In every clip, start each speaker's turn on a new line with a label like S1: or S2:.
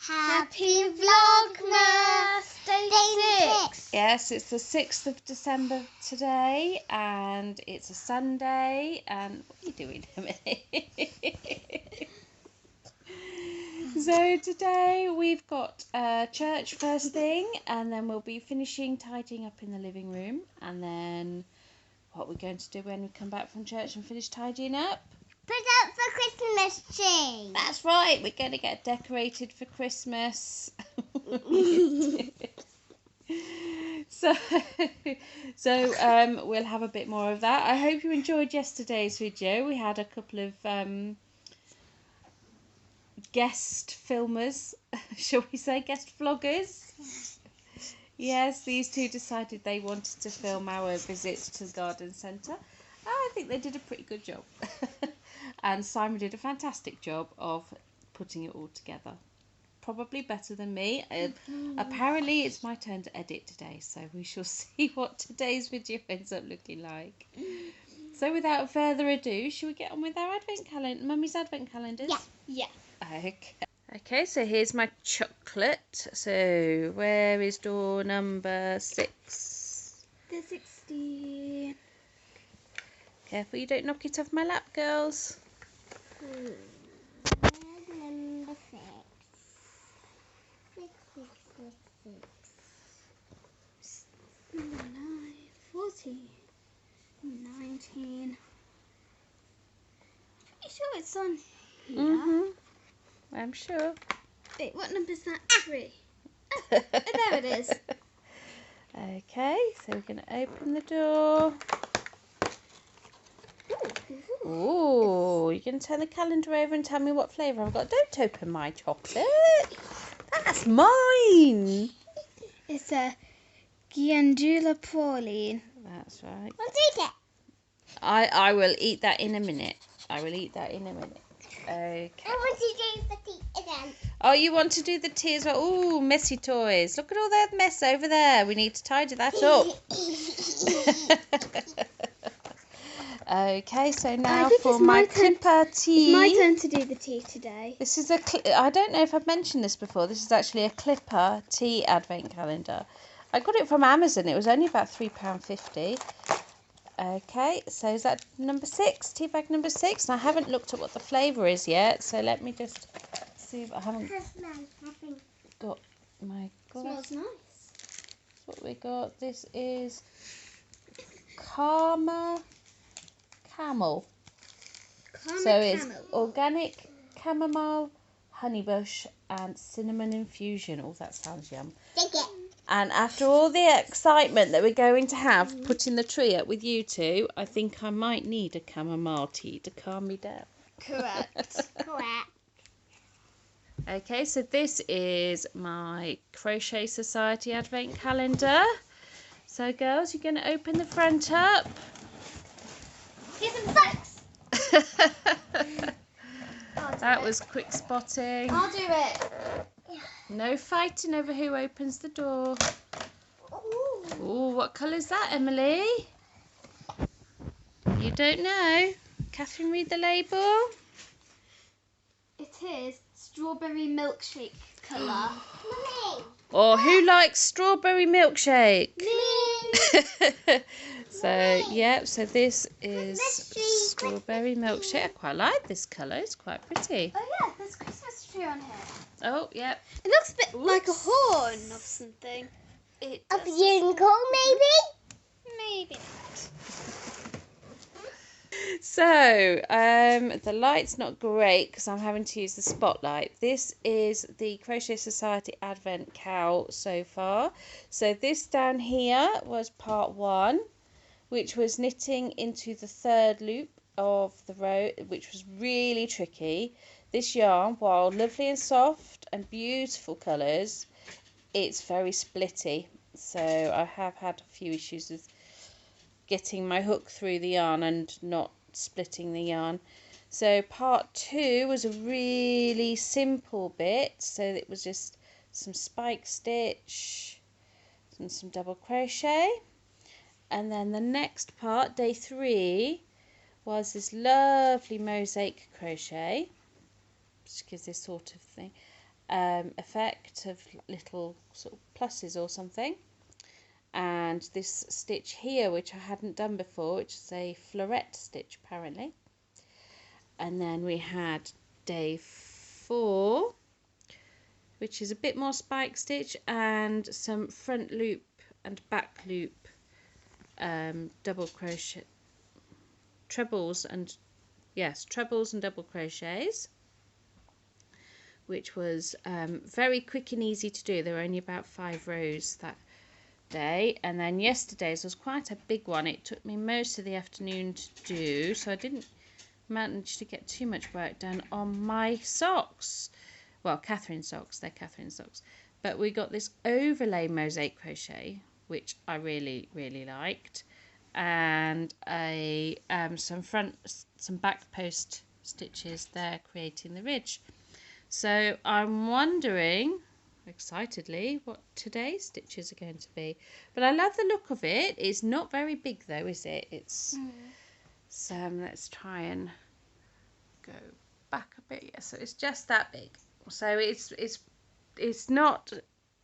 S1: Happy Vlogmas Day 6!
S2: Yes, it's the 6th of December today, and it's a Sunday, and what are you doing, Emily? So today we've got church first thing, and then we'll be finishing tidying up in the living room, and then what we're going to do when we come back from church and finish tidying up?
S1: Put up the Christmas tree!
S2: That's right, we're going to get decorated for Christmas. So we'll have a bit more of that. I hope you enjoyed yesterday's video. We had a couple of guest filmers, shall we say, guest vloggers. Yes, these two decided they wanted to film our visits to the garden centre. I think they did a pretty good job. And Simon did a fantastic job of putting it all together. Probably better than me. Apparently it's my turn to edit today, so we shall see what today's video ends up looking like. So without further ado, shall we get on with our advent calendar, Mummy's advent calendars?
S1: Yeah.
S2: Okay, so here's my chocolate. So where is door number 6?
S1: The 60.
S2: Careful you don't knock it off my lap, girls.
S1: Number 6. 6. Number 9. 40. 19. Pretty sure it's on here.
S2: I'm sure.
S1: Wait, what number is that? 3. Oh, there it is.
S2: Okay, so we're going to open the door. Ooh, you can turn the calendar over and tell me what flavour I've got. Don't open my chocolate. That's mine.
S1: It's a Ghiandula praline.
S2: That's right.
S1: Let's eat it.
S2: I will eat that in a minute. Okay.
S1: I want to do the tea again.
S2: Oh, you want to do the tea as well? Ooh, messy toys. Look at all that mess over there. We need to tidy that up. Okay, so now for my Clippper tea.
S1: It's my turn to do the tea today.
S2: This is I don't know if I've mentioned this before. This is actually a Clippper tea advent calendar. I got it from Amazon. It was only about £3.50. Okay, so is that number 6? Tea bag number 6. And I haven't looked at what the flavour is yet. So let me just see if I haven't got my glass.
S1: Smells nice.
S2: That's what we got. This is Camel. So it's organic camomile, honeybush and cinnamon infusion. Oh, that sounds yum.
S1: Take it.
S2: And after all the excitement that we're going to have putting the tree up with you two, I think I might need a chamomile tea to calm me down.
S1: Correct.
S2: Okay, so this is my Crochet Society Advent calendar. So girls, you're going to open the front up.
S1: Here's some socks.
S2: That was quick spotting.
S1: I'll do it.
S2: No fighting over who opens the door. Oh, what colour is that, Emily? You don't know? Catherine, read the label.
S1: It is strawberry milkshake colour.
S2: Or who likes strawberry milkshake?
S1: Me.
S2: So this is strawberry milkshake. I quite like this colour. It's quite pretty.
S1: Oh yeah, there's a Christmas tree on here.
S2: Oh, yep.
S1: It looks a bit like a horn of something.
S2: A
S1: unicorn, maybe? Maybe not.
S2: So, the light's not great because I'm having to use the spotlight. This is the Crochet Society Advent CAL so far. So this down here was part 1, which was knitting into the 3rd loop of the row, which was really tricky. This yarn, while lovely and soft and beautiful colours, it's very splitty. So I have had a few issues with getting my hook through the yarn and not splitting the yarn. So part 2 was a really simple bit. So it was just some spike stitch and some double crochet. And then the next part, day 3, was this lovely mosaic crochet, which gives this sort of thing. effect of little sort of pluses or something. And this stitch here, which I hadn't done before, which is a floret stitch apparently. And then we had day 4, which is a bit more spike stitch and some front loop and back loop double crochet trebles and double crochets, which was very quick and easy to do. There were only about 5 rows that day. And then yesterday's was quite a big one. It took me most of the afternoon to do, so I didn't manage to get too much work done on my socks. Well, Catherine's socks, they're Catherine's socks. But we got this overlay mosaic crochet, which I really, really liked. And some back post stitches there creating the ridge. So I'm wondering, excitedly, what today's stitches are going to be. But I love the look of it. It's not very big though, is it? It's so let's try and go back a bit. Yeah, so it's just that big. So it's not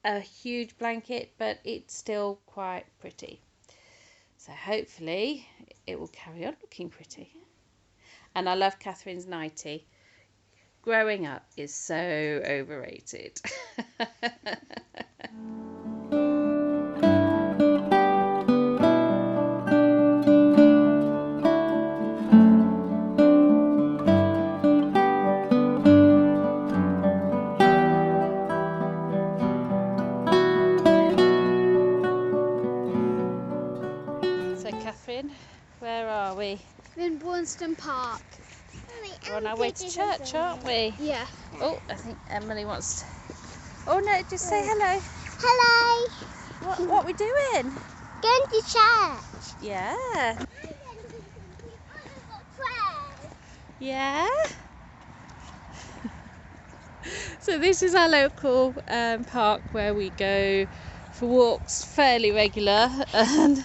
S2: a huge blanket, but it's still quite pretty. So hopefully it will carry on looking pretty. And I love Catherine's nightie. Growing up is so overrated. So Catherine, where are we?
S1: We're in Bournemouth Park.
S2: We're on our way to church, aren't we?
S1: Yeah.
S2: Oh, I think Emily wants to... Oh no, just say hello.
S3: Hello.
S2: What are we doing?
S3: Going to church.
S2: Yeah. Yeah. So this is our local park where we go for walks fairly regular, and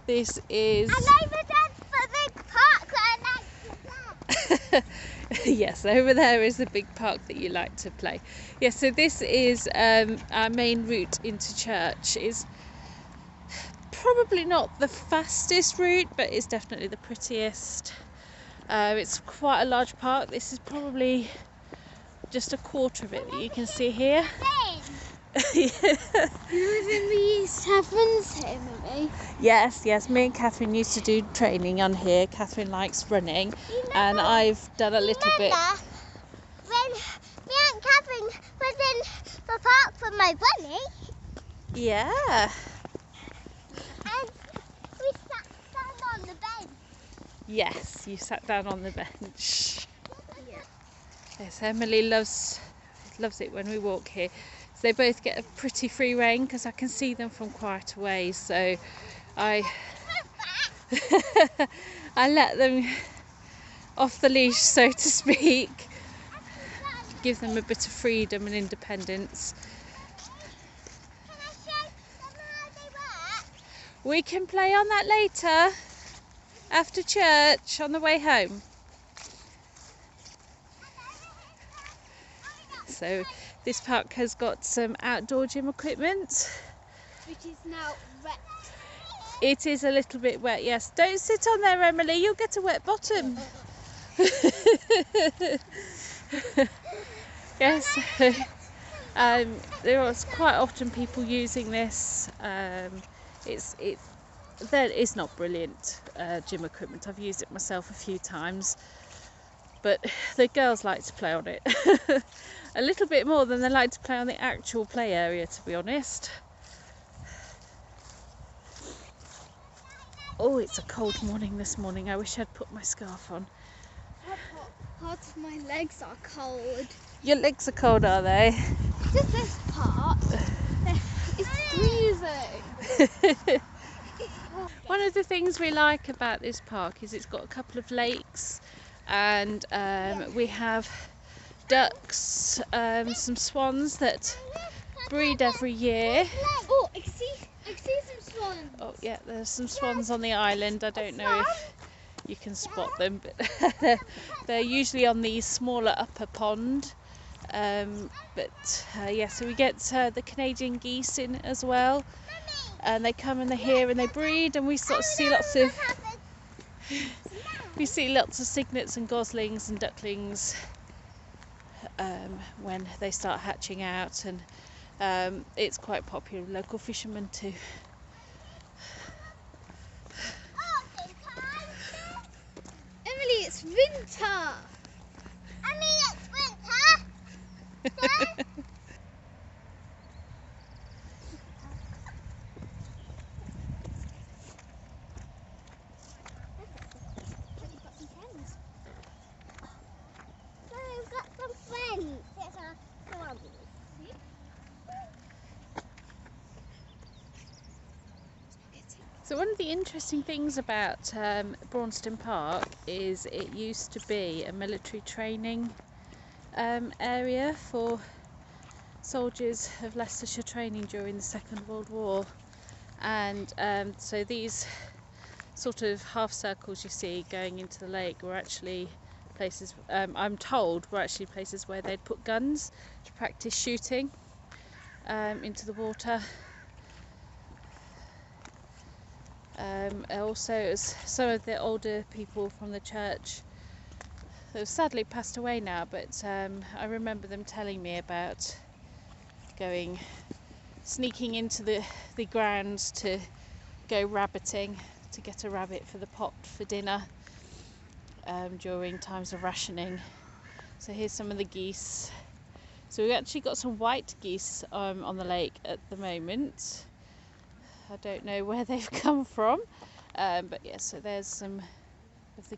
S2: this is...
S3: And over there's the big park where I like to play.
S2: Yes, over there is the big park that you like to play. Yes, so this is our main route into church. It's probably not the fastest route, but it's definitely the prettiest. It's quite a large park. This is probably just a quarter of it that you can see here.
S1: You live in the East Heavens here, Mummy?
S2: Yes, me and Catherine used to do training on here. Catherine likes running, and I've done a little bit.
S3: When me and Catherine was in the park with my bunny,
S2: Yeah.
S3: and we sat down on the bench.
S2: Yes, you sat down on the bench. Yes, Emily loves it when we walk here. So they both get a pretty free rein because I can see them from quite a way. So I let them off the leash, so to speak. Give them a bit of freedom and independence.
S3: Can I show them how they work?
S2: We can play on that later, after church, on the way home. So this park has got some outdoor gym equipment.
S1: Which is now wet.
S2: It is a little bit wet, yes. Don't sit on there, Emily, you'll get a wet bottom. Yes, there are quite often people using this. It's not brilliant gym equipment. I've used it myself a few times, but the girls like to play on it a little bit more than they like to play on the actual play area, to be honest. Oh, it's a cold morning this morning. I wish I'd put my scarf on.
S1: Parts of my legs are cold.
S2: Your legs are cold, are they?
S1: Just this part. It's freezing.
S2: One of the things we like about this park is it's got a couple of lakes, and we have ducks, some swans that breed every year.
S1: Oh, I see some swans.
S2: Oh yeah, there's some swans on the island. I don't know if you can spot them, but they're usually on the smaller upper pond, Yeah, so we get the Canadian geese in as well, and they come and they're here and they breed, and we sort of see lots of cygnets and goslings and ducklings when they start hatching out, and it's quite popular with local fishermen too.
S1: Emily, it's winter.
S3: It's winter. We've got some friends. It's our swans.
S2: So one of the interesting things about Braunston Park is it used to be a military training area for soldiers of Leicestershire training during the Second World War, and so these sort of half circles you see going into the lake were actually places, I'm told, were actually places where they'd put guns to practice shooting into the water. Also, some of the older people from the church who have sadly passed away now, but I remember them telling me about sneaking into the grounds to go rabbiting, to get a rabbit for the pot for dinner during times of rationing. So here's some of the geese. So we've actually got some white geese on the lake at the moment. I don't know where they've come from, but yeah, so there's some of the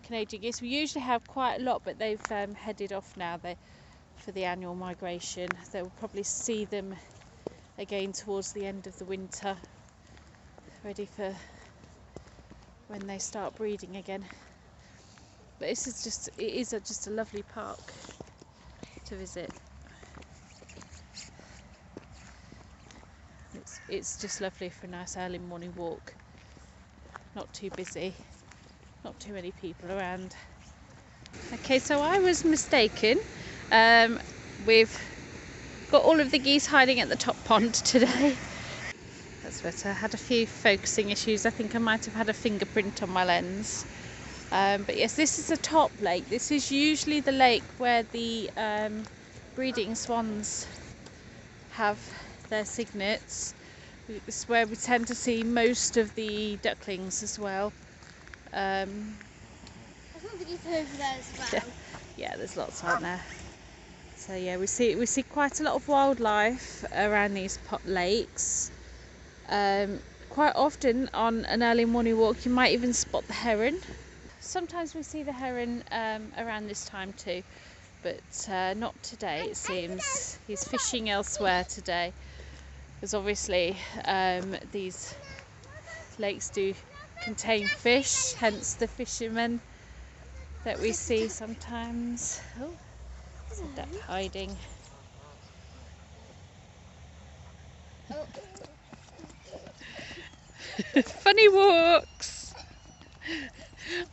S2: Canadian geese. We usually have quite a lot, but they've headed off now for the annual migration. So we'll probably see them again towards the end of the winter, ready for when they start breeding again. But it is just a lovely park to visit. It's just lovely for a nice early morning walk. Not too busy, not too many people around. Okay, so I was mistaken. We've got all of the geese hiding at the top pond today. That's better. I had a few focusing issues. I think I might have had a fingerprint on my lens. But yes, this is the top lake. This is usually the lake where the breeding swans have their cygnets. This is where we tend to see most of the ducklings as well.
S1: I think the geese are over there as well.
S2: Yeah, there's lots on there. So yeah, we see quite a lot of wildlife around these pot lakes. Quite often on an early morning walk you might even spot the heron. Sometimes we see the heron around this time too, but not today it seems. He's fishing elsewhere today, because obviously these lakes do contain fish, hence the fishermen that we see sometimes. Oh, there's a duck hiding.
S1: Oh.
S2: Funny walks.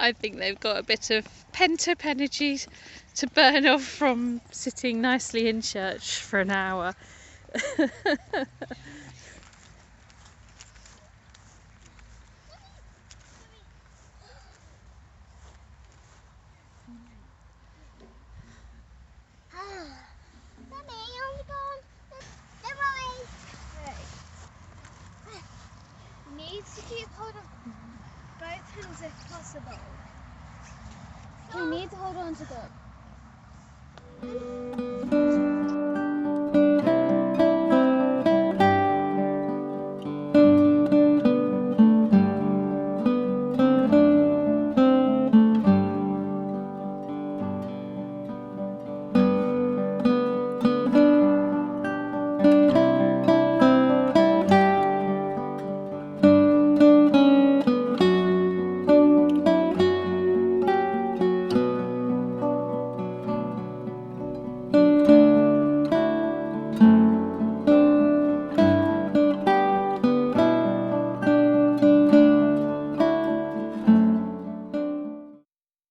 S2: I think they've got a bit of pent-up energy to burn off from sitting nicely in church for an hour.
S1: Need to keep hold of both hands if possible. You need to hold on to them.